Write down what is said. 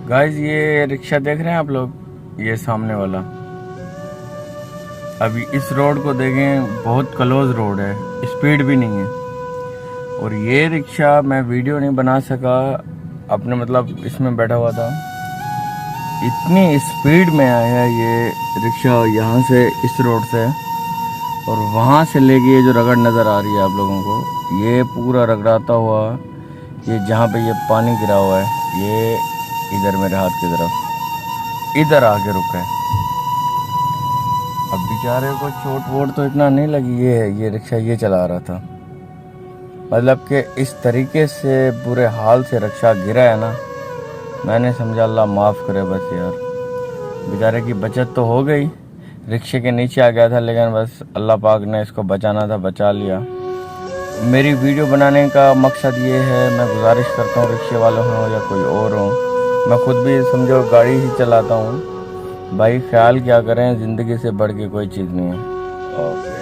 Guys ये rickshaw देख रहे हैं आप लोग, ये सामने वाला। अभी इस रोड को देखें, बहुत क्लोज रोड है, स्पीड भी नहीं है। और ये रिक्शा मैं वीडियो नहीं बना सका, अपने मतलब इसमें बैठा हुआ था, इतनी स्पीड में आया ये रिक्शा यहाँ से, इस रोड से, और वहाँ से लेके ये जो रगड़ नज़र आ रही है आप लोगों को, ये पूरा रगड़ाता हुआ, ये जहाँ पे ये पानी गिरा हुआ है, ये इधर मेरे हाथ की तरफ इधर आके रुका है। अब बेचारे को चोट वोट तो इतना नहीं लगी, ये रिक्शा ये चला रहा था, मतलब कि इस तरीके से बुरे हाल से रिक्शा गिरा है ना, मैंने समझा अल्लाह माफ़ करे बस यार। बेचारे की बचत तो हो गई, रिक्शे के नीचे आ गया था, लेकिन बस अल्लाह पाक ने इसको बचाना था, बचा लिया। मेरी वीडियो बनाने का मकसद ये है, मैं गुजारिश करता हूँ रिक्शे वाले हों या कोई और हो, मैं खुद भी समझो गाड़ी ही चलाता हूँ भाई, ख्याल क्या करें, ज़िंदगी से बढ़ के कोई चीज़ नहीं है। ओके।